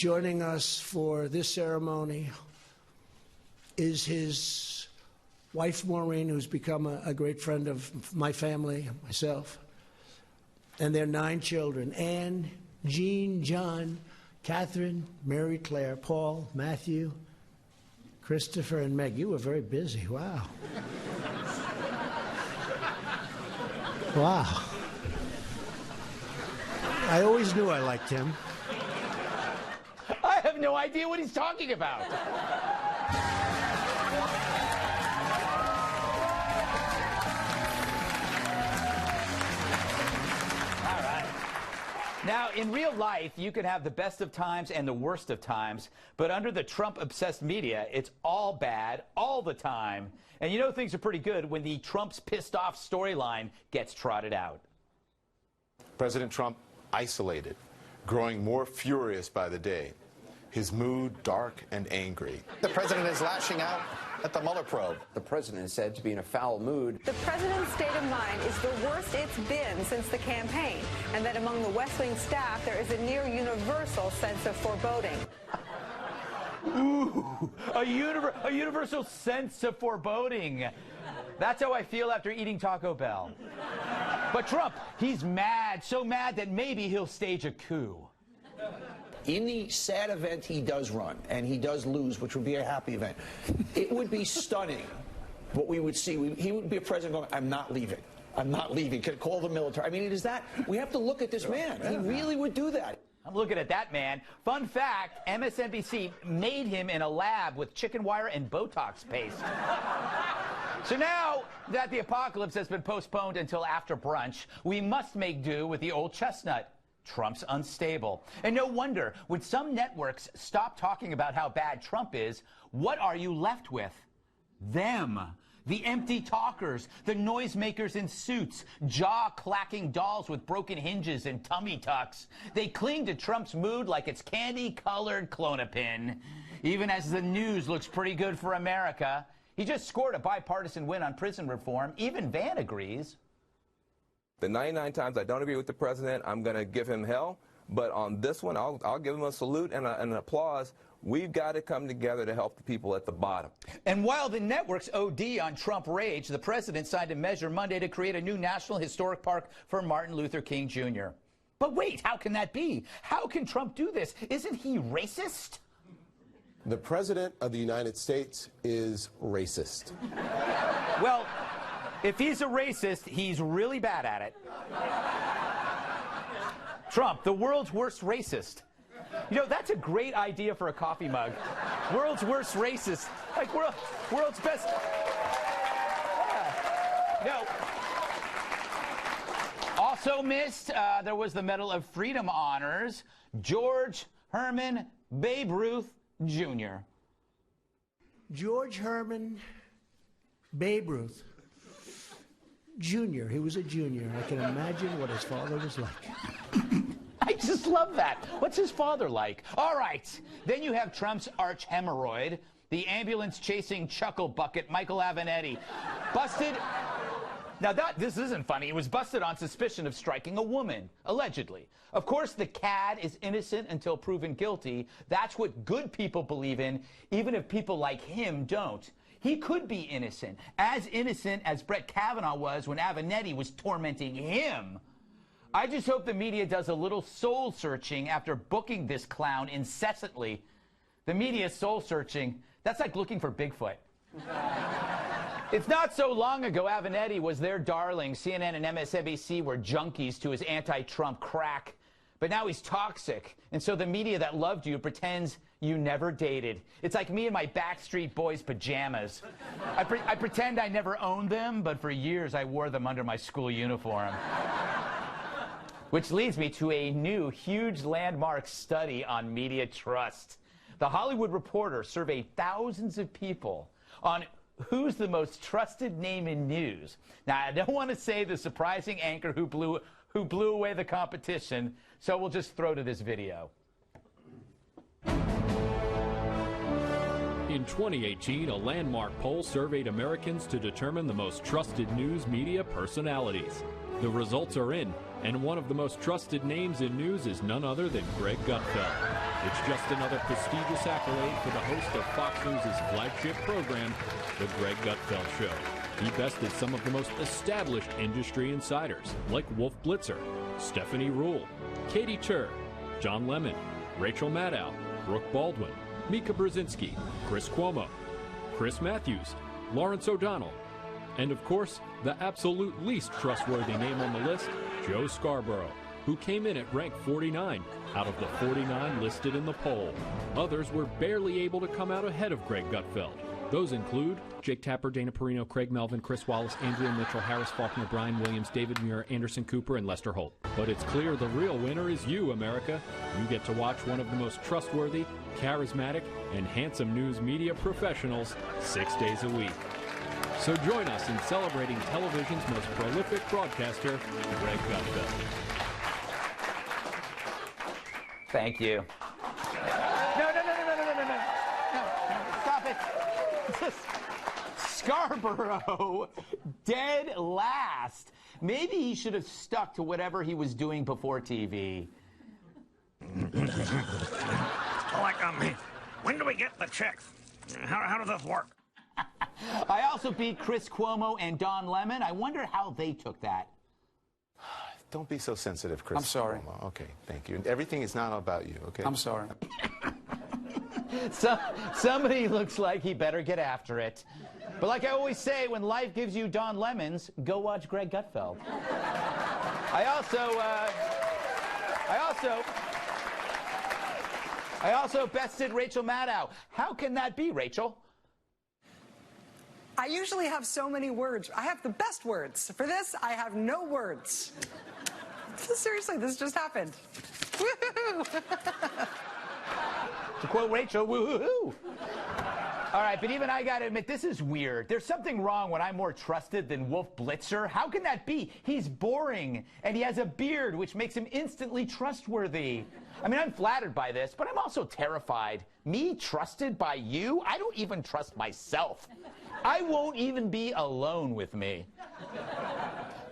Joining us for this ceremony is his wife, Maureen, who's become a great friend of my family, myself, and their 9 children: Anne, Jean, John, Katherine, Mary Claire, Paul, Matthew, Christopher, and Meg. You were very busy. Wow. Wow. I always knew I liked him. I have no idea what he's talking about. All right. Now, in real life, you can have the best of times and the worst of times, but under the Trump-obsessed media, it's all bad all the time. And you know things are pretty good when the Trump's pissed off storyline gets trotted out. President Trump isolated, growing more furious by the day. His mood dark and angry. The president is lashing out at the Mueller probe. The president is said to be in a foul mood. The president's state of mind is the worst it's been since the campaign, and that among the West Wing staff there is a near universal sense of foreboding. Ooh, a universal sense of foreboding. That's how I feel after eating Taco Bell. But Trump, he's mad, so mad that maybe he'll stage a coup. In the sad event he does run, and he does lose, which would be a happy event, it would be stunning what we would see. He would be a president going, I'm not leaving. I'm not leaving. Could call the military. I mean, it is that. We have to look at this man. He really would do that. I'm looking at that man. Fun fact, MSNBC made him in a lab with chicken wire and Botox paste. So now that the apocalypse has been postponed until after brunch, we must make do with the old chestnut. Trump's unstable. And no wonder, when some networks stop talking about how bad Trump is, what are you left with? Them. The empty talkers, the noisemakers in suits, jaw-clacking dolls with broken hinges and tummy tucks. They cling to Trump's mood like it's candy-colored Klonopin. Even as the news looks pretty good for America. He just scored a bipartisan win on prison reform. Even Van agrees. The 99 times I don't agree with the president, I'm going to give him hell. But on this one, I'll give him a salute and an applause. We've got to come together to help the people at the bottom. And while the networks OD on Trump rage, the president signed a measure Monday to create a new National Historic Park for Martin Luther King Jr. But wait, how can that be? How can Trump do this? Isn't he racist? The President of the United States is racist. Well, if he's a racist, he's really bad at it. Trump, the world's worst racist. You know, that's a great idea for a coffee mug. World's worst racist. Like, world's best. Yeah. No. Also missed, there was the Medal of Freedom honors. George Herman Babe Ruth Jr. George Herman Babe Ruth Jr. He was a junior. I can imagine what his father was like. I just love that. What's his father like? All right. Then you have Trump's arch hemorrhoid, the ambulance-chasing chuckle bucket, Michael Avenatti. Busted. Now, this isn't funny. He was busted on suspicion of striking a woman, allegedly. Of course, the cad is innocent until proven guilty. That's what good people believe in, even if people like him don't. He could be innocent as Brett Kavanaugh was when Avenatti was tormenting him. I just hope the media does a little soul-searching after booking this clown incessantly. The media soul-searching, that's like looking for Bigfoot. It's not so long ago Avenatti was their darling. CNN and MSNBC were junkies to his anti-Trump crack. But now he's toxic, and so the media that loved you pretends you never dated. It's like me and my Backstreet Boys pajamas. I pretend I never owned them, but for years I wore them under my school uniform. Which leads me to a new, huge landmark study on media trust. The Hollywood Reporter surveyed thousands of people on who's the most trusted name in news. Now, I don't want to say the surprising anchor who blew away the competition, so we'll just throw to this video. In 2018, a landmark poll surveyed Americans to determine the most trusted news media personalities. The results are in, and one of the most trusted names in news is none other than Greg Gutfeld. It's just another prestigious accolade for the host of Fox News' flagship program, The Greg Gutfeld Show. He bested some of the most established industry insiders, like Wolf Blitzer, Stephanie Ruhle, Katie Tur, John Lemon, Rachel Maddow, Brooke Baldwin, Mika Brzezinski, Chris Cuomo, Chris Matthews, Lawrence O'Donnell, and of course, the absolute least trustworthy name on the list, Joe Scarborough, who came in at rank 49 out of the 49 listed in the poll. Others were barely able to come out ahead of Greg Gutfeld. Those include Jake Tapper, Dana Perino, Craig Melvin, Chris Wallace, Andrea Mitchell, Harris Faulkner, Brian Williams, David Muir, Anderson Cooper, and Lester Holt. But it's clear the real winner is you, America. You get to watch one of the most trustworthy, charismatic, and handsome news media professionals 6 days a week. So join us in celebrating television's most prolific broadcaster, Greg Gutfeld. Thank you. No, stop it. Scarborough, dead last. Maybe he should have stuck to whatever he was doing before TV. When do we get the checks? How does this work? I also beat Chris Cuomo and Don Lemon. I wonder how they took that. Don't be so sensitive, Chris. I'm sorry. Cuomo. Okay, thank you. Everything is not about you, okay? I'm sorry. Somebody looks like he better get after it. But like I always say, when life gives you Don Lemons, go watch Greg Gutfeld. I also bested Rachel Maddow. How can that be, Rachel? I usually have so many words. I have the best words. For this, I have no words. Seriously, this just happened. Woohoo! To quote Rachel, woohoo! All right, but even I gotta admit, this is weird. There's something wrong when I'm more trusted than Wolf Blitzer. How can that be? He's boring, and he has a beard, which makes him instantly trustworthy. I mean, I'm flattered by this, but I'm also terrified. Me trusted by you? I don't even trust myself. I won't even be alone with me.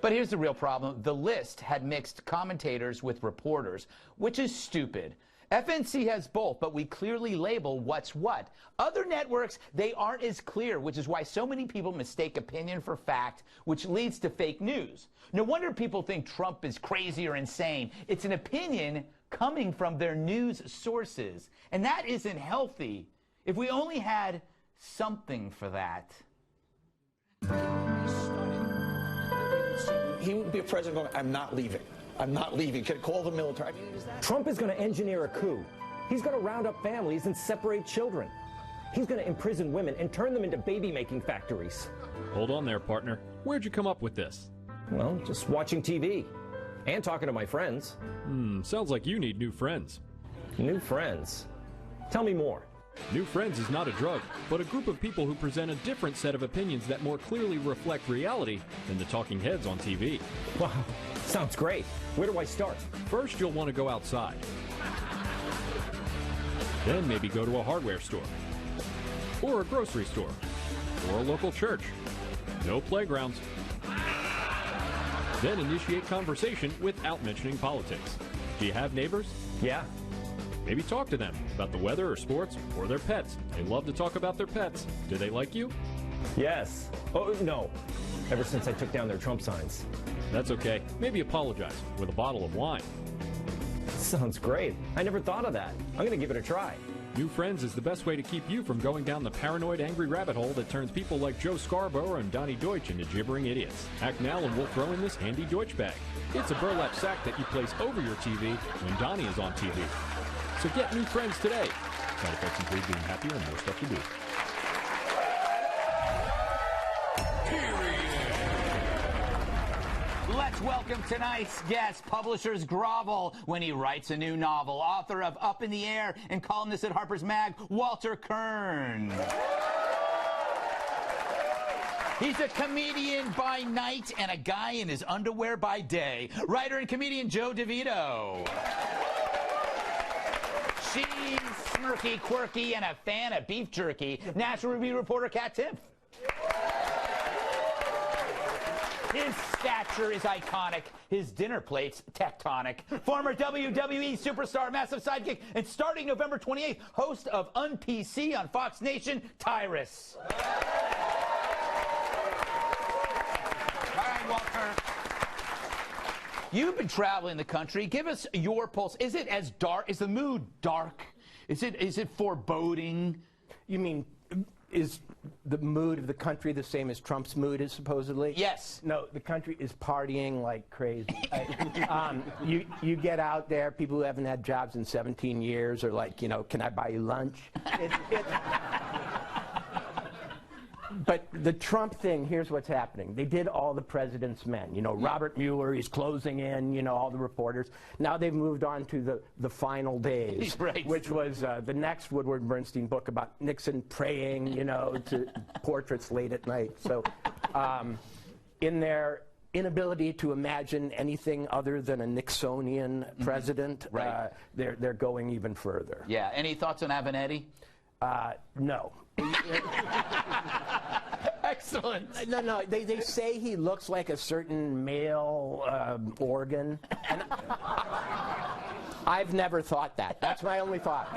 But here's the real problem. The list had mixed commentators with reporters, which is stupid. FNC has both, but we clearly label what's what. Other networks, they aren't as clear, which is why so many people mistake opinion for fact, which leads to fake news. No wonder people think Trump is crazy or insane. It's an opinion coming from their news sources, and that isn't healthy. If we only had something for that. He would be a president going, I'm not leaving. I'm not leaving. Could call the military. Trump is going to engineer a coup. He's going to round up families and separate children. He's going to imprison women and turn them into baby-making factories. Hold on there, partner. Where'd you come up with this? Well, just watching TV and talking to my friends. Sounds like you need new friends. New friends? Tell me more. New Friends is not a drug, but a group of people who present a different set of opinions that more clearly reflect reality than the talking heads on TV. Wow, sounds great. Where do I start? First, you'll want to go outside. Then maybe go to a hardware store, or a grocery store, or a local church. No playgrounds. Then initiate conversation without mentioning politics. Do you have neighbors? Yeah. Maybe talk to them about the weather or sports or their pets. They love to talk about their pets. Do they like you? Yes. Oh, no. Ever since I took down their Trump signs. That's okay. Maybe apologize with a bottle of wine. Sounds great. I never thought of that. I'm going to give it a try. New Friends is the best way to keep you from going down the paranoid, angry rabbit hole that turns people like Joe Scarborough and Donnie Deutsch into gibbering idiots. Act now and we'll throw in this handy Deutsch bag. It's a burlap sack that you place over your TV when Donnie is on TV. So get New Friends today. Side effects include being happier and more stuff to do. Let's welcome tonight's guest, publisher's grovel when he writes a new novel, author of Up in the Air and columnist at Harper's Mag, Walter Kirn. He's a comedian by night and a guy in his underwear by day. Writer and comedian Joe DeVito. She's smirky, quirky, and a fan of beef jerky. National Review reporter Kat Timpf. His stature is iconic. His dinner plate's tectonic. Former WWE superstar, massive sidekick, and starting November 28th, host of Un-PC on Fox Nation, Tyrus. All right, Walter. You've been traveling the country. Give us your pulse. Is it as dark? Is the mood dark? Is it foreboding? You mean, is the mood of the country the same as Trump's mood is supposedly? Yes. No, the country is partying like crazy. You get out there, people who haven't had jobs in 17 years are like, you know, can I buy you lunch? But the Trump thing, here's what's happening. They did all the president's men. You know, Robert Mueller, he's closing in, you know, all the reporters. Now they've moved on to the final days, right. which was the next Woodward Bernstein book about Nixon praying, you know, to portraits late at night. So in their inability to imagine anything other than a Nixonian president, right. They're going even further. Yeah. Any thoughts on Avenatti? No. Excellent. No, they say he looks like a certain male organ. And I've never thought that. That's my only thought.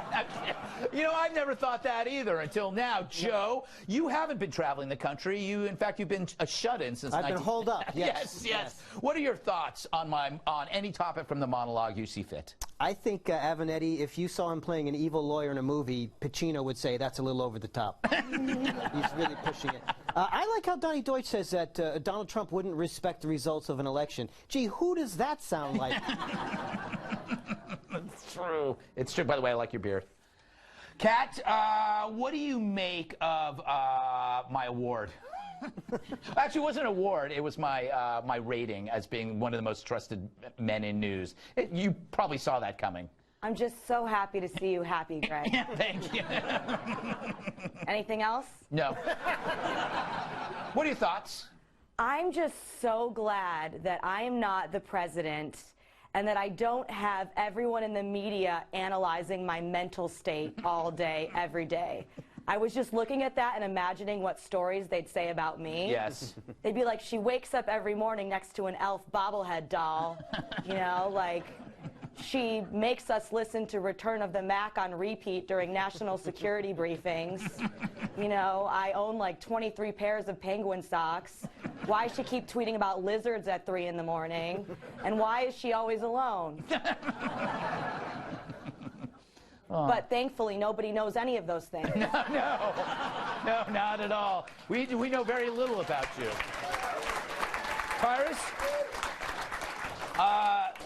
You know, I've never thought that either until now. Joe, you haven't been traveling the country. In fact, you've been a shut-in since I've been holed up, yes. Yes. What are your thoughts on any topic from the monologue you see fit? I think Avenatti, if you saw him playing an evil lawyer in a movie, Pacino would say that's a little over the top. He's really pushing it. I like how Donnie Deutsch says that Donald Trump wouldn't respect the results of an election. Gee, who does that sound like? It's true. It's true. By the way, I like your beard. Kat, what do you make of my award? Actually, it wasn't an award. It was my rating as being one of the most trusted men in news. You probably saw that coming. I'm just so happy to see you happy, Greg. Yeah, thank you. Anything else? No. What are your thoughts? I'm just so glad that I am not the president and that I don't have everyone in the media analyzing my mental state all day, every day. I was just looking at that and imagining what stories they'd say about me. Yes. They'd be like, she wakes up every morning next to an elf bobblehead doll, you know, like she makes us listen to Return of the Mac on repeat during national security briefings. You know, I own like 23 pairs of penguin socks. Why does she keep tweeting about lizards at 3 in the morning? And why is she always alone? But thankfully, nobody knows any of those things. No, not at all. We know very little about you. Tyrus?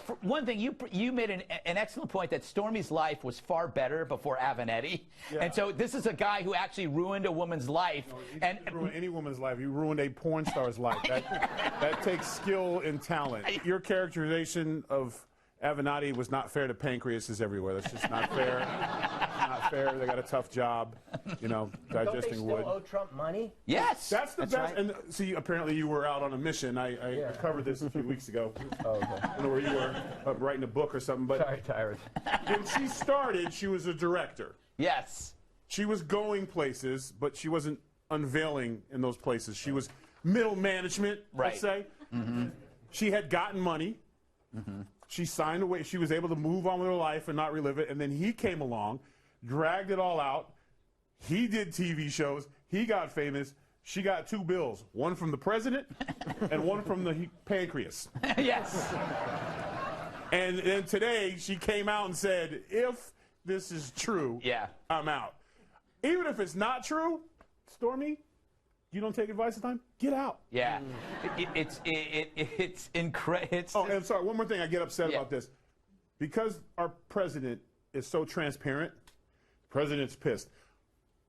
For one thing, you made an excellent point that Stormy's life was far better before Avenatti. Yeah. And so this is a guy who actually ruined a woman's life. No, he didn't ruin any woman's life. He ruined a porn star's life. That takes skill and talent. Your characterization of Avenatti was not fair to pancreases everywhere. That's just not fair. Not fair. They got a tough job, you know, digesting wood. Don't they still owe Trump money? Yes. That's the best. Right. And see, apparently you were out on a mission. I covered this a few weeks ago. Oh, okay. I don't know where you were, writing a book or something. But sorry, Tyrus. When she started, she was a director. Yes. She was going places, but she wasn't unveiling in those places. She was middle management, let's say. Mm-hmm. She had gotten money. Mm-hmm. She signed away. She was able to move on with her life and not relive it. And then he came along, dragged it all out. He did TV shows. He got famous. She got 2 bills, one from the president and one from the pancreas. Yes. And then today she came out and said, if this is true, I'm out. Even if it's not true, Stormy, you don't take advice this time? Get out. Yeah. It's incredible. Oh, and sorry, one more thing I get upset about this. Because our president is so transparent, the president's pissed.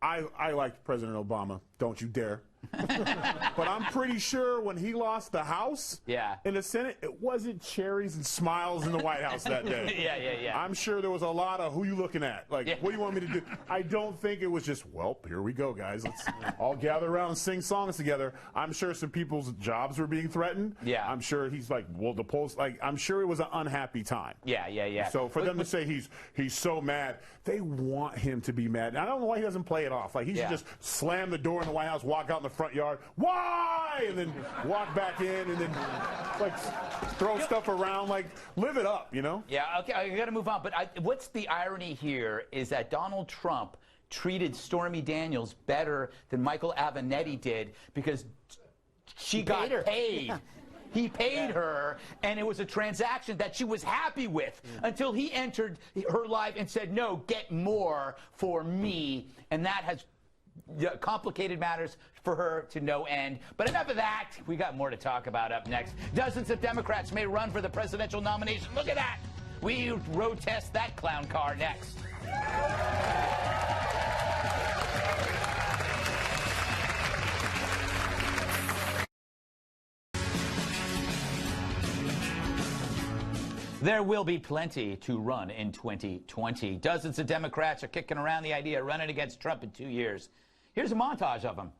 I liked President Obama. Don't you dare. But I'm pretty sure when he lost the House in the Senate, it wasn't cherries and smiles in the White House that day. Yeah. I'm sure there was a lot of, who you looking at? Like, what do you want me to do? I don't think it was just, well, here we go, guys. Let's all gather around and sing songs together. I'm sure some people's jobs were being threatened. Yeah. I'm sure he's like, well, the polls, like, I'm sure it was an unhappy time. Yeah. So for them to say he's so mad, they want him to be mad. And I don't know why he doesn't play it off. Like, he should just slam the door in the White House, walk out in the the front yard. Why? And then walk back in and then like throw stuff around. Like, live it up, you know? Yeah, okay, I got to move on. But what's the irony here is that Donald Trump treated Stormy Daniels better than Michael Avenatti did because she got paid. Yeah. He paid her, and it was a transaction that she was happy with until he entered her life and said, no, get more for me. And that has complicated matters for her to no end. But enough of that. We got more to talk about up next. Dozens of Democrats may run for the presidential nomination. Look at that. We road test that clown car next. There will be plenty to run in 2020. Dozens of Democrats are kicking around the idea of running against Trump in 2 years. Here's a montage of them.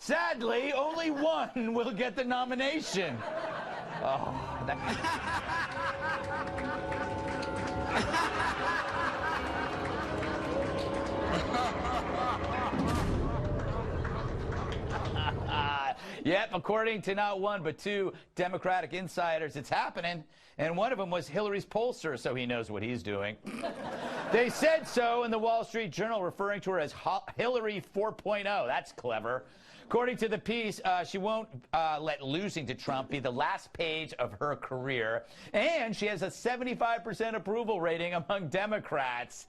Sadly, only one will get the nomination. Oh, Yep, according to not one but two Democratic insiders, it's happening. And one of them was Hillary's pollster, so he knows what he's doing. They said so in the Wall Street Journal, referring to her as Hillary 4.0. That's clever. According to the piece, she won't let losing to Trump be the last page of her career. And she has a 75% approval rating among Democrats.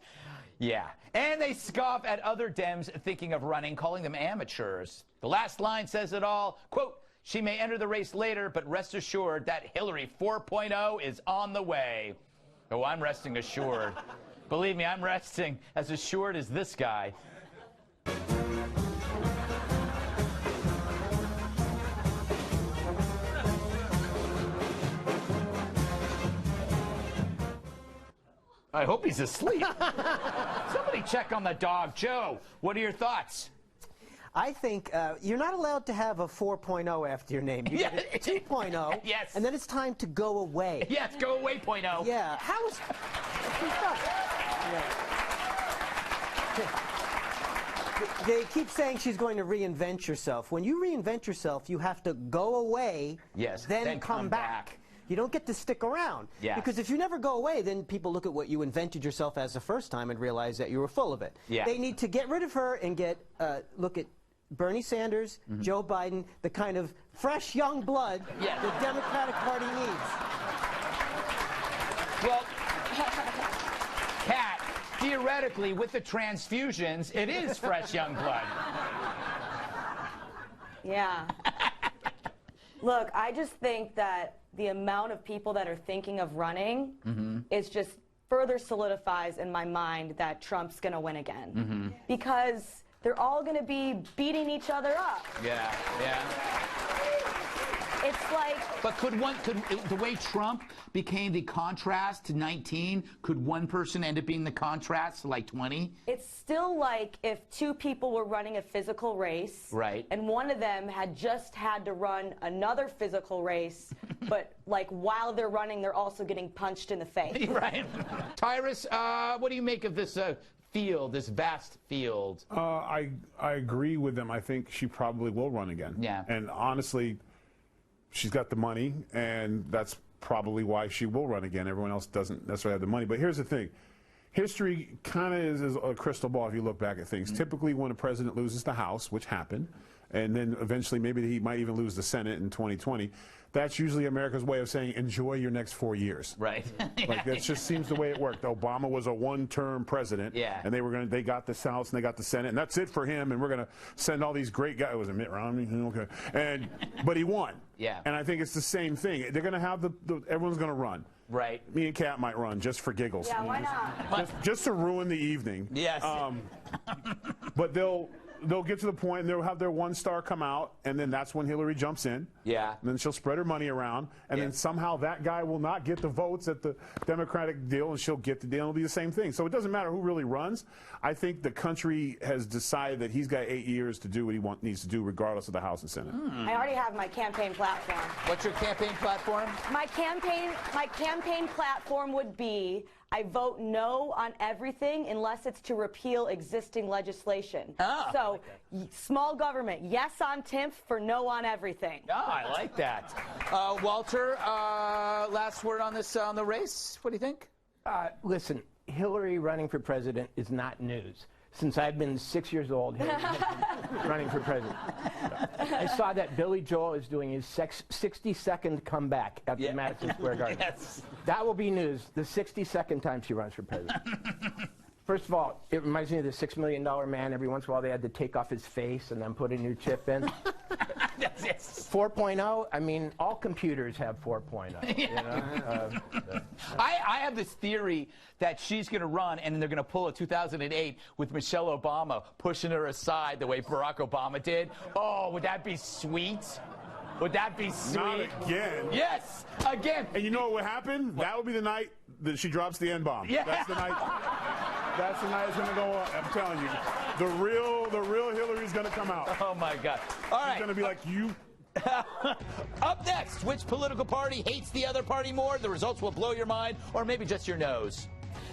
Yeah. And they scoff at other Dems thinking of running, calling them amateurs. The last line says it all. Quote, she may enter the race later, but rest assured that Hillary 4.0 is on the way. Oh, I'm resting assured. Believe me, I'm resting as assured as this guy. I hope he's asleep. Somebody check on the dog. Joe, what are your thoughts? I think you're not allowed to have a 4.0 after your name. You get a 2.0. Yes. And then it's time to go away. Yes, go away, .0. Yeah. How is... They keep saying she's going to reinvent yourself. When you reinvent yourself, you have to go away, yes, then come back. You don't get to stick around. Yeah. Because if you never go away, then people look at what you invented yourself as the first time and realize that you were full of it. Yeah. They need to get rid of her and get look at Bernie Sanders, Joe Biden, the kind of fresh young blood the Democratic Party needs. Well, Kat, theoretically, with the transfusions, it is fresh young blood. Yeah. Look, I just think that the amount of people that are thinking of running is just further solidifies in my mind that Trump's going to win again. Because they're all going to be beating each other up. Yeah, yeah. It's like... But could the way Trump became the contrast to 19, could one person end up being the contrast to like 20? It's still like if two people were running a physical race. Right. And one of them had just had to run another physical race, but like while they're running, they're also getting punched in the face. Right. Tyrus, what do you make of this field, this vast field? I agree with them. I think she probably will run again. Yeah. And honestly, she's got the money, and that's probably why she will run again. Everyone else doesn't necessarily have the money. But here's the thing. History kind of is a crystal ball if you look back at things. Typically, when a president loses the House, which happened, and then eventually maybe he might even lose the Senate in 2020, that's usually America's way of saying, enjoy your next 4 years. Right. Like, that just seems the way it worked. Obama was a one-term president, and they got the House and they got the Senate, and that's it for him, and we're going to send all these great guys. Was it Mitt Romney? Okay. But he won. Yeah. And I think it's the same thing. They're going to have everyone's going to run. Right. Me and Kat might run just for giggles. Yeah, why not? Just to ruin the evening. Yes. But they'll they'll get to the point and they'll have their one star come out, and then that's when Hillary jumps in. Yeah. And then she'll spread her money around, and then somehow that guy will not get the votes at the Democratic deal, and she'll get the deal. It'll be the same thing. So it doesn't matter who really runs. I think the country has decided that he's got 8 years to do what he needs to do, regardless of the House and Senate. I already have my campaign platform. What's your campaign platform? My campaign platform would be, I vote no on everything unless it's to repeal existing legislation. Oh, so, small government, yes on Timpf, for no on everything. Oh, I like that. Walter, last word on this, on the race. What do you think? Listen, Hillary running for president is not news. Since I've been 6 years old, Hillary has been running for president. I saw that Billy Joel is doing his 60-second comeback at the Madison Square Garden. Yes. That will be news, the 62nd time she runs for president. First of all, it reminds me of the $6 Million Man. Every once in a while they had to take off his face and then put a new chip in. Yes. 4.0, I mean, all computers have 4.0. You know? I have this theory that she's going to run and then they're going to pull a 2008 with Michelle Obama pushing her aside the way Barack Obama did. Oh, would that be sweet? Would that be sweet? Not again. Yes, again. And you know what would happen? That would be the night that she drops the N-bomb. Yeah. That's the night. That's the night it's going to go up. I'm telling you. The real Hillary's going to come out. Oh, my God. All right. She's going to be like, you. Up next, which political party hates the other party more? The results will blow your mind, or maybe just your nose.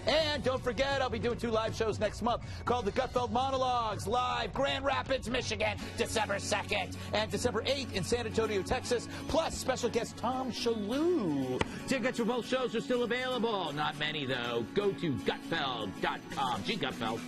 And don't forget, I'll be doing 2 live shows next month called the Gutfeld Monologues, live Grand Rapids, Michigan, December 2nd, and December 8th in San Antonio, Texas, plus special guest Tom Shalhoub. Tickets for both shows are still available. Not many, though. Go to gutfeld.com. G. Gutfeld.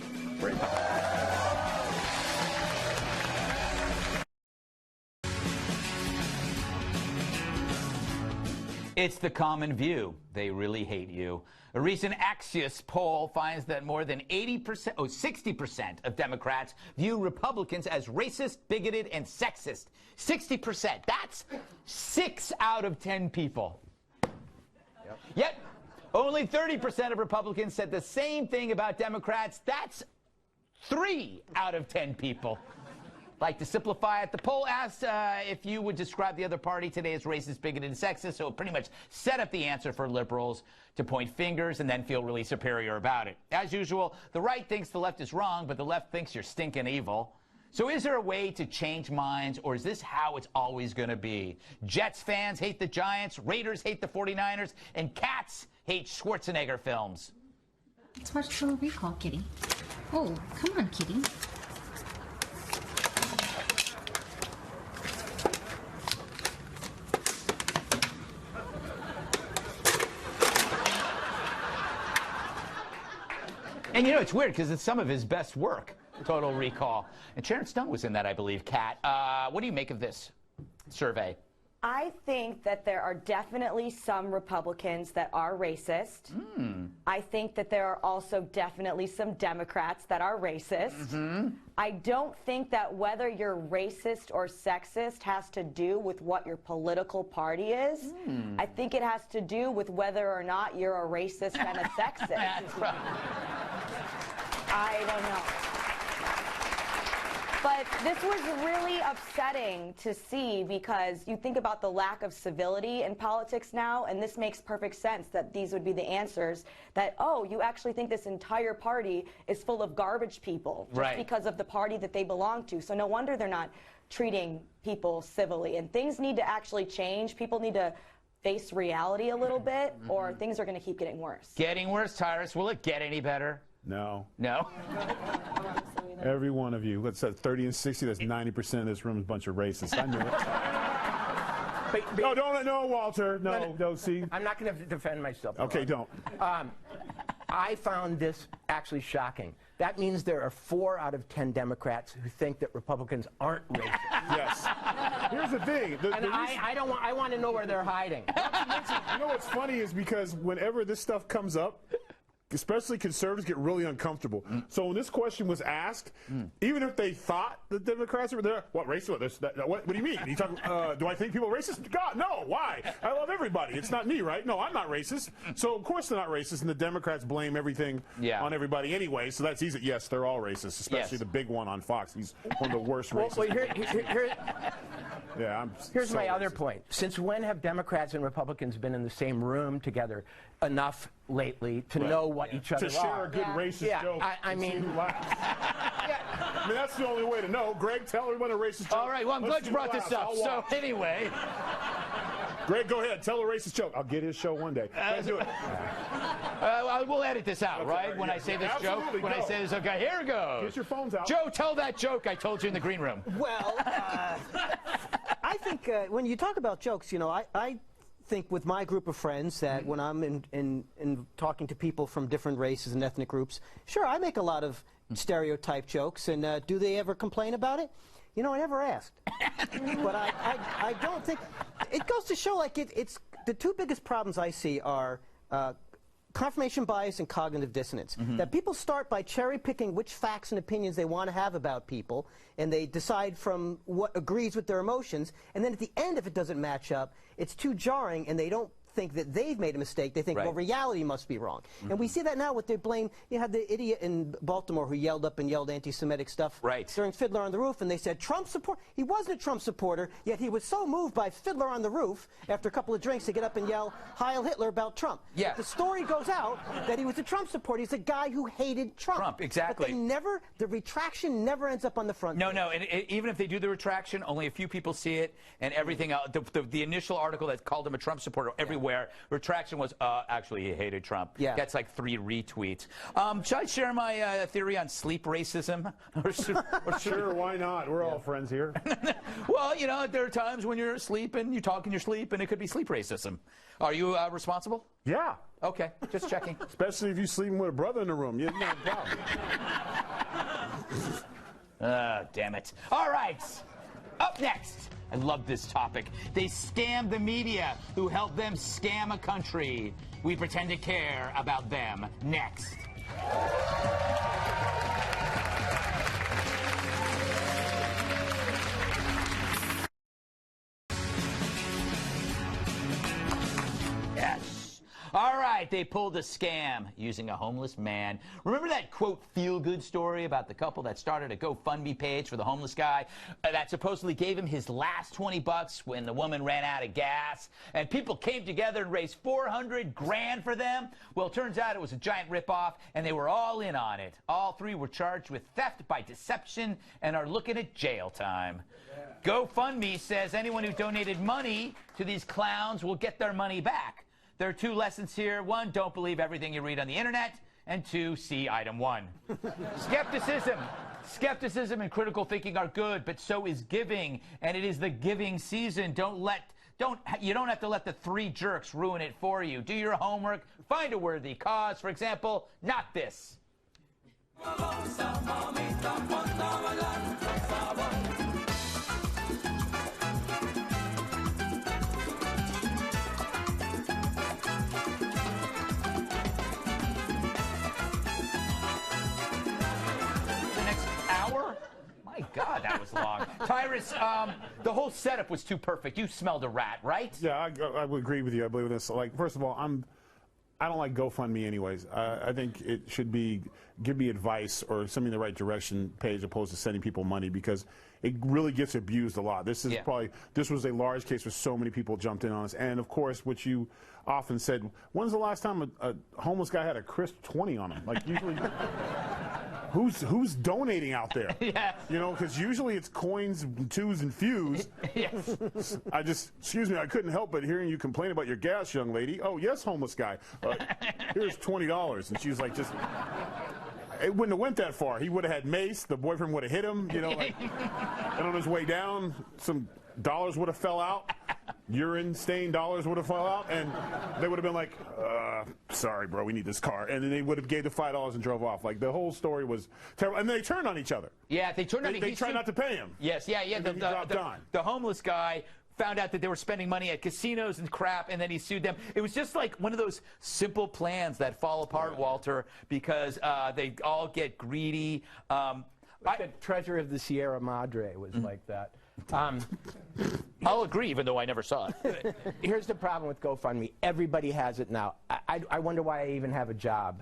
It's the common view. They really hate you. A recent Axios poll finds that more than 60% of Democrats view Republicans as racist, bigoted, and sexist. 60%. That's 6 out of 10 people. Yet, only 30% of Republicans said the same thing about Democrats. That's 3 out of 10 people. Like to simplify it, the poll asked if you would describe the other party today as racist, bigoted, and sexist, so it pretty much set up the answer for liberals to point fingers and then feel really superior about it. As usual, the right thinks the left is wrong, but the left thinks you're stinking evil. So is there a way to change minds, or is this how it's always going to be? Jets fans hate the Giants, Raiders hate the 49ers, and cats hate Schwarzenegger films. Let's watch Total Recall, kitty. Oh, come on, kitty. And you know, it's weird because it's some of his best work, Total Recall. And Sharon Stone was in that, I believe. Kat, what do you make of this survey? I think that there are definitely some Republicans that are racist. I think that there are also definitely some Democrats that are racist. I don't think that whether you're racist or sexist has to do with what your political party is. I think it has to do with whether or not you're a racist and a sexist. That's right. I don't know. But this was really upsetting to see because you think about the lack of civility in politics now, and this makes perfect sense that these would be the answers that, oh, you actually think this entire party is full of garbage people just because of the party that they belong to. So no wonder they're not treating people civilly. And things need to actually change. People need to face reality a little bit, or things are going to keep getting worse. Getting worse, Tyrus. Will it get any better? No. No? Every one of you. Let's say 30 and 60, that's 90% of this room is a bunch of racists. I knew it. No, no, Walter. No, see. I'm not going to defend myself. Okay, don't. I found this actually shocking. That means there are 4 out of 10 Democrats who think that Republicans aren't racist. Yes. Here's the thing. I want to know where they're hiding. You know what's funny is because whenever this stuff comes up, especially conservatives, get really uncomfortable. So when this question was asked, even if they thought the Democrats were there, what racist? What do you mean? You talking, do I think people are racist? God, no. Why? I love everybody. It's not me, right? No, I'm not racist. So of course they're not racist, and the Democrats blame everything on everybody anyway. So that's easy. Yes, they're all racist, especially the big one on Fox. He's one of the worst racists. Well, here's my other point. Since when have Democrats and Republicans been in the same room together enough lately to know what each other are? To share a good racist joke. I mean, I mean, that's the only way to know. Greg, tell everyone a racist joke. All right, well, I'm glad you brought this up. So anyway. Greg, go ahead. Tell a racist joke. I'll get his show one day. Do it. We'll edit this out, right? When I say this joke. When I say this, okay, here it goes. Get your phones out. Joe, tell that joke I told you in the green room. Well, I think when you talk about jokes, you know, I think with my group of friends that when I'm in talking to people from different races and ethnic groups, sure, I make a lot of stereotype jokes, and do they ever complain about it? You know, I never asked. But I don't think, it goes to show, like, it's the two biggest problems I see are confirmation bias and cognitive dissonance. That people start by cherry-picking which facts and opinions they want to have about people, and they decide from what agrees with their emotions, and then at the end, if it doesn't match up, it's too jarring, and they don't think that they've made a mistake. They think, well, reality must be wrong. And we see that now with their blame. You had the idiot in Baltimore who yelled up and yelled anti-Semitic stuff during Fiddler on the Roof, and they said Trump support. He wasn't a Trump supporter, yet he was so moved by Fiddler on the Roof after a couple of drinks to get up and yell Heil Hitler about Trump. But the story goes out that he was a Trump supporter. He's a guy who hated Trump. Exactly. But they never, the retraction never ends up on the front page. No, and even if they do the retraction, only a few people see it, and everything else, the initial article that called him a Trump supporter everywhere, retraction was, actually, he hated Trump. That's like 3 retweets. Should I share my theory on sleep racism? Sure, why not? We're all friends here. Well, you know, there are times when you're asleep and you talk in your sleep, and it could be sleep racism. Are you responsible? Yeah. Okay, just checking. Especially if you're sleeping with a brother in the room. You have no problem. Damn it. All right. Up next. I love this topic. They scam the media who help them scam a country. We pretend to care about them. Next. Yes. All right, they pulled a scam using a homeless man. Remember that, quote, feel-good story about the couple that started a GoFundMe page for the homeless guy that supposedly gave him his last $20 when the woman ran out of gas, and people came together and raised $400 grand for them? Well, it turns out it was a giant ripoff, and they were all in on it. All 3 were charged with theft by deception and are looking at jail time. GoFundMe says anyone who donated money to these clowns will get their money back. There are 2 lessons here. 1, don't believe everything you read on the internet. And 2, see item 1. Skepticism and critical thinking are good, but so is giving. And it is the giving season. You don't have to let the 3 jerks ruin it for you. Do your homework. Find a worthy cause. For example, not this. My God, that was long. Tyrus, the whole setup was too perfect. You smelled a rat, right? Yeah, I would agree with you. I believe in this. Like, first of all, I don't like GoFundMe anyways. I think it should be give me advice or send me in the right direction page opposed to sending people money, because it really gets abused a lot. This is this was a large case where so many people jumped in on us. And of course, what you often said, when's the last time a homeless guy had a crisp 20 on him? Like, usually who's donating out there? You know, because usually it's coins, 2s, and fews. Excuse me, I couldn't help but hearing you complain about your gas, young lady. Oh, yes, homeless guy. Here's $20. And she was like, it wouldn't have went that far. He would have had mace. The boyfriend would have hit him, you know, like, and on his way down, some dollars would have fell out. Urine-stained dollars would have fell out, and they would have been like, sorry, bro, we need this car. And then they would have gave the $5 and drove off. Like, the whole story was terrible. And they turned on each other. Yeah, they turned on each other. They tried not to pay him. Yes, The homeless guy found out that they were spending money at casinos and crap, and then he sued them. It was just like one of those simple plans that fall apart, Walter, because they all get greedy. The Treasure of the Sierra Madre was like that. I'll agree, even though I never saw it. Here's the problem with GoFundMe. Everybody has it now. I wonder why I even have a job.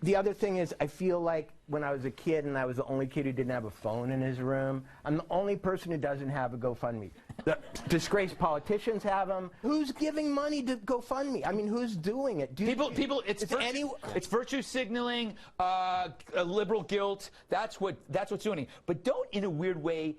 The other thing is, I feel like when I was a kid and I was the only kid who didn't have a phone in his room, I'm the only person who doesn't have a GoFundMe. The disgraced politicians have them. Who's giving money to GoFundMe? I mean, who's doing it? It's virtue signaling, liberal guilt. That's what's doing it. But don't, in a weird way,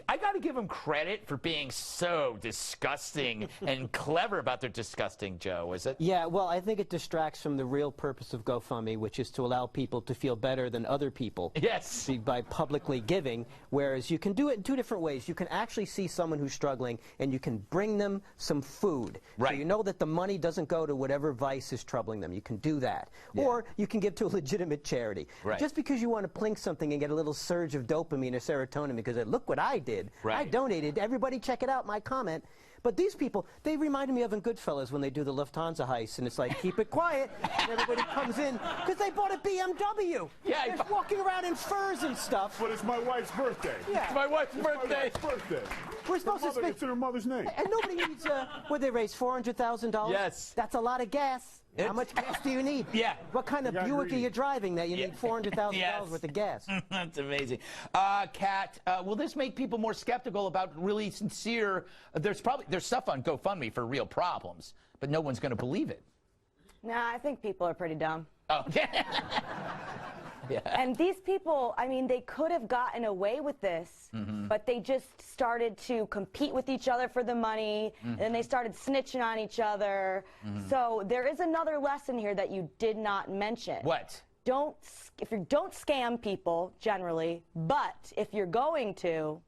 I got to give them credit for being so disgusting and clever about their disgusting, Joe, is it? Yeah, well, I think it distracts from the real purpose of GoFundMe, which is to allow people to feel better than other people. Yes. By publicly giving, whereas you can do it in two different ways. You can actually see someone who's struggling, and you can bring them some food. Right. So you know that the money doesn't go to whatever vice is troubling them. You can do that. Yeah. Or you can give to a legitimate charity. Right. Just because you want to plink something and get a little surge of dopamine or serotonin because look what I did. Right. I donated. Everybody check it out, my comment. But these people, they reminded me of in Goodfellas when they do the Lufthansa heist, and it's like, keep it quiet, and everybody comes in, because they bought a BMW. Yeah, they're walking around in furs and stuff. But it's my wife's birthday. Yeah. It's my wife's birthday. We're supposed to spend. It's her mother's name. And nobody needs, what they raise, $400,000? Yes. That's a lot of gas. How much gas do you need? Yeah. What kind of Buick are you driving that you need $400,000 worth of gas? That's amazing. Kat, will this make people more skeptical about really sincere? There's stuff on GoFundMe for real problems, but no one's going to believe it. Nah, I think people are pretty dumb. Oh. Yeah. And these people, I mean, they could have gotten away with this, but they just started to compete with each other for the money, and they started snitching on each other. So there is another lesson here that you did not mention. What? Don't scam people generally, but if you're going to,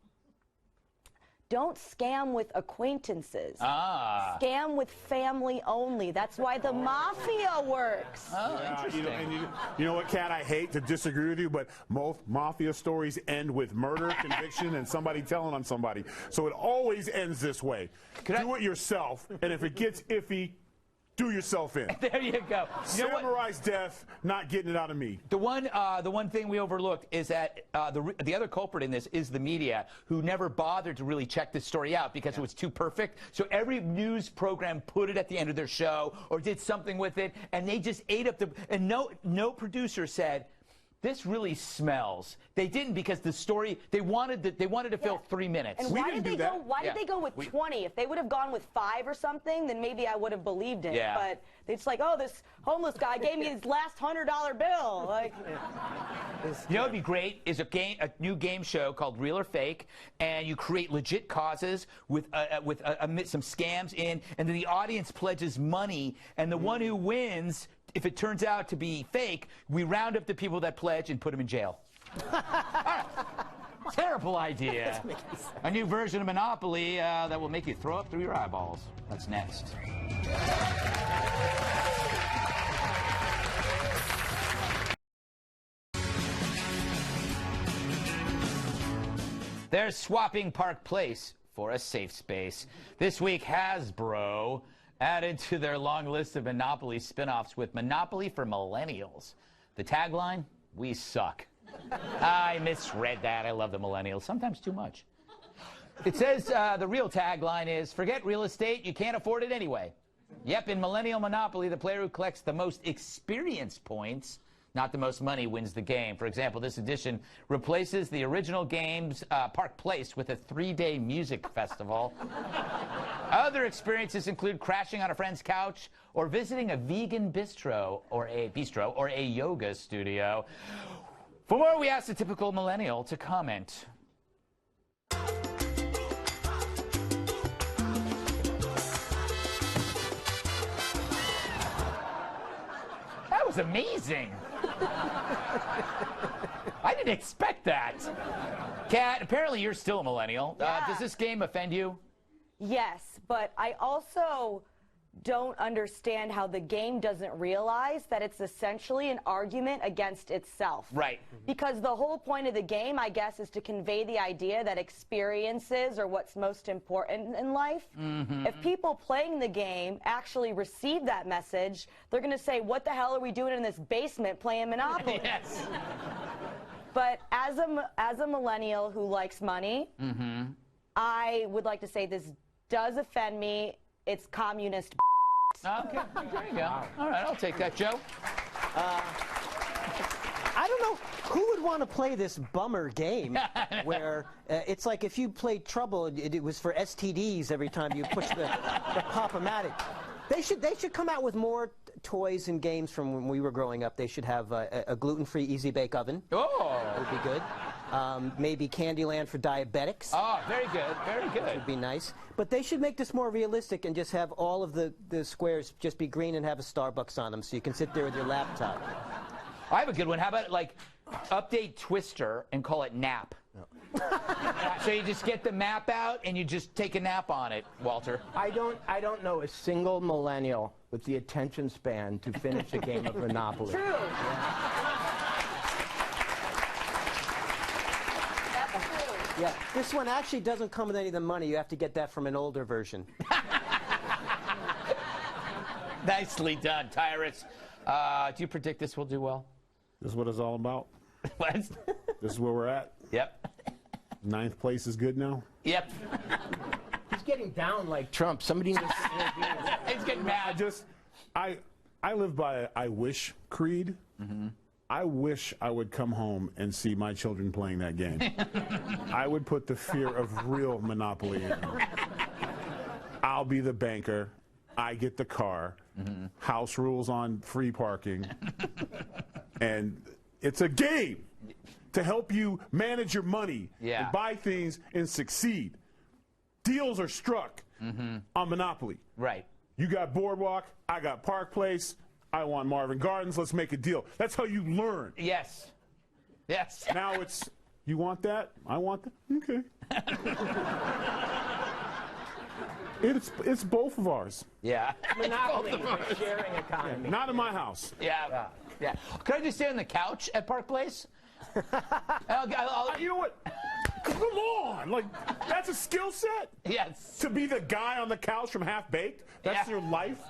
don't scam with acquaintances. Scam with family only. That's why the mafia works. Oh, interesting. You know what, Kat? I hate to disagree with you, but most mafia stories end with murder, conviction, and somebody telling on somebody. So it always ends this way. Do it yourself, and if it gets iffy, do yourself in. There you go. Samurai's death, not getting it out of me. The one thing we overlooked is that the other culprit in this is the media, who never bothered to really check this story out because it was too perfect. So every news program put it at the end of their show or did something with it, and they just ate up and no producer said, this really smells. They didn't, because the story, they wanted to fill 3 minutes. And why did they go with 20? If they would have gone with 5 or something, then maybe I would have believed it. Yeah. But it's like, oh, this homeless guy gave me his last $100 bill. Like, you know what would be great is a new game show called Real or Fake, and you create legit causes with some scams in, and then the audience pledges money, and the one who wins, if it turns out to be fake, we round up the people that pledge and put them in jail. Right. Terrible idea. A new version of Monopoly that will make you throw up through your eyeballs. That's next. They're swapping Park Place for a safe space. This week, Hasbro added to their long list of Monopoly spin-offs with Monopoly for Millennials. The tagline, we suck. I misread that. I love the Millennials, sometimes too much. It says the real tagline is, forget real estate, you can't afford it anyway. Yep, in Millennial Monopoly, the player who collects the most experience points, not the most money, wins the game. For example, this edition replaces the original game's Park Place with a 3-day music festival. Other experiences include crashing on a friend's couch or visiting a vegan bistro or a yoga studio. For more, we asked a typical millennial to comment. That was amazing. I didn't expect that. Kat, apparently you're still a millennial. Yeah. Does this game offend you? yes, but I also don't understand how the game doesn't realize that it's essentially an argument against itself. Right. Because the whole point of the game, I guess, is to convey the idea that experiences are what's most important in life. If people playing the game actually receive that message, they're going to say, what the hell are we doing in this basement playing Monopoly? Yes. But as a millennial who likes money, I would like to say this does offend me. It's communist. Okay, there you go. All right, I'll take that, Joe. I don't know who would want to play this bummer game where it's like if you played Trouble, it was for STDs every time you push the pop-o-matic. They should come out with more toys and games from when we were growing up. They should have a gluten-free Easy Bake Oven. Oh, that would be good. Maybe Candyland for diabetics. Oh, very good, very good. That would be nice. But they should make this more realistic and just have all of the squares just be green and have a Starbucks on them so you can sit there with your laptop. I have a good one. How about, like, update Twister and call it Nap? So you just get the map out and you just take a nap on it, Walter. I don't know a single millennial with the attention span to finish a game of Monopoly. True. Yeah, this one actually doesn't come with any of the money. You have to get that from an older version. Nicely done, Tyrus. Do you predict this will do well? This is what it's all about. What? This is where we're at. Yep. 9th place is good now. Yep. He's getting down like Trump. Somebody needs to He's getting mad. I live by a I wish creed. I wish I would come home and see my children playing that game. I would put the fear of real Monopoly in them. I'll be the banker. I get the car. House rules on free parking. And it's a game to help you manage your money and buy things and succeed. Deals are struck on Monopoly. Right. You got Boardwalk, I got Park Place, I want Marvin Gardens, let's make a deal. That's how you learn. Yes. Yes. Now it's, you want that? I want that? Okay. It's both of ours. Yeah. Monopoly is a sharing economy. Not in my house. Yeah. Yeah. Could I just stay on the couch at Park Place? You know what? Come on! Like, that's a skill set? Yes. To be the guy on the couch from Half-Baked? That's your life?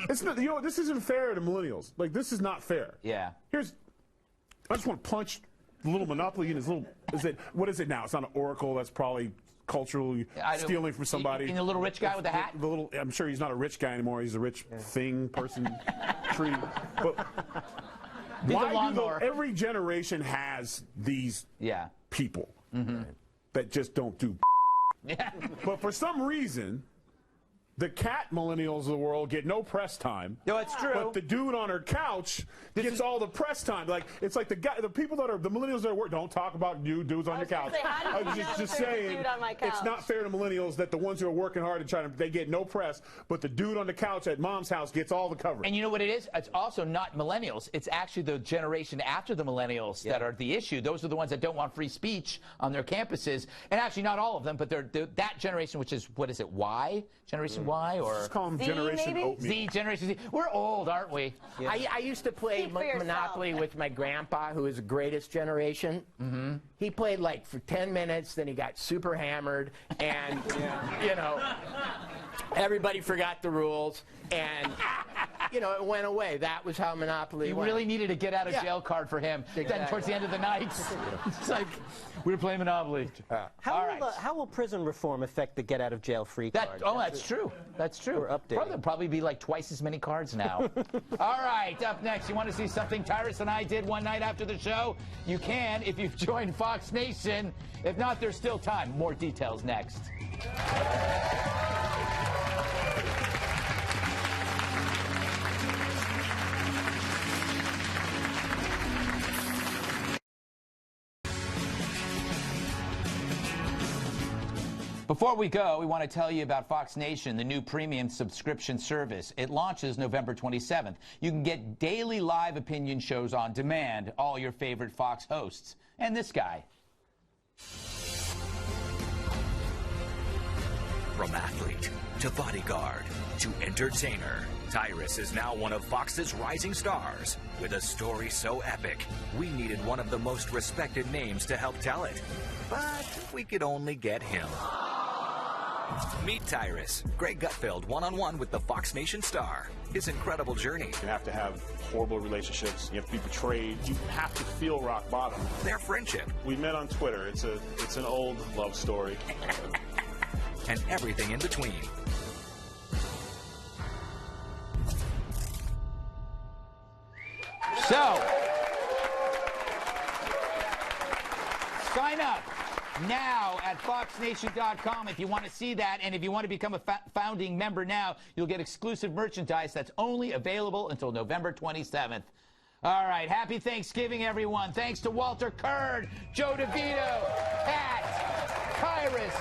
It's not, you know, this isn't fair to millennials. Like, this is not fair. Yeah. I just want to punch the little Monopoly in his little, what is it now? It's not an Oracle, that's probably culturally stealing from somebody. And the little rich guy with the hat? I'm sure he's not a rich guy anymore. He's a rich thing, person, tree. But why do every generation has these people that just don't do But for some reason, the cat millennials of the world get no press time. No, it's true. But the dude on her couch gets all the press time. Like, it's like the people that are the millennials that are work. Don't talk about you dudes on your couch. I was just saying, it's not fair to millennials that the ones who are working hard and they get no press, but the dude on the couch at mom's house gets all the coverage. And you know what it is? It's also not millennials. It's actually the generation after the millennials that are the issue. Those are the ones that don't want free speech on their campuses. And actually, not all of them, but they're that generation, which is, what is it, Y? Generation Y? Or just call them Generation Oatmeal. Z, Generation Z. We're old, aren't we? Yeah. I used to play Monopoly with my grandpa, who is the greatest generation. He played like for 10 minutes, then he got super hammered, and you know, everybody forgot the rules, and you know, it went away. That was how Monopoly went. You really needed a get out of jail card for him. Then towards the end of the night, it's like we were playing Monopoly. How will prison reform affect the get out of jail free card? That's true. That's true. We're updating. There'll probably be like twice as many cards now. All right, up next, you want to see something Tyrus and I did one night after the show? You can if you've joined Fox Nation. If not, there's still time. More details next. Before we go, we want to tell you about Fox Nation, the new premium subscription service. It launches November 27th. You can get daily live opinion shows on demand, all your favorite Fox hosts, and this guy. From athlete to bodyguard, to entertainer, Tyrus is now one of Fox's rising stars. With a story so epic, we needed one of the most respected names to help tell it. But we could only get him. Meet Tyrus, Greg Gutfeld one-on-one with the Fox Nation star. His incredible journey. You have to have horrible relationships. You have to be betrayed. You have to feel rock bottom. Their friendship. We met on Twitter. It's an old love story. And everything in between. So, sign up now at foxnation.com if you want to see that, and if you want to become a founding member now, you'll get exclusive merchandise that's only available until November 27th. All right, happy Thanksgiving, everyone. Thanks to Walter Kirn, Joe DeVito, Pat, Tyrus,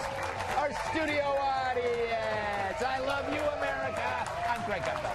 our studio audience. I love you, America. I'm Greg Gutfeld.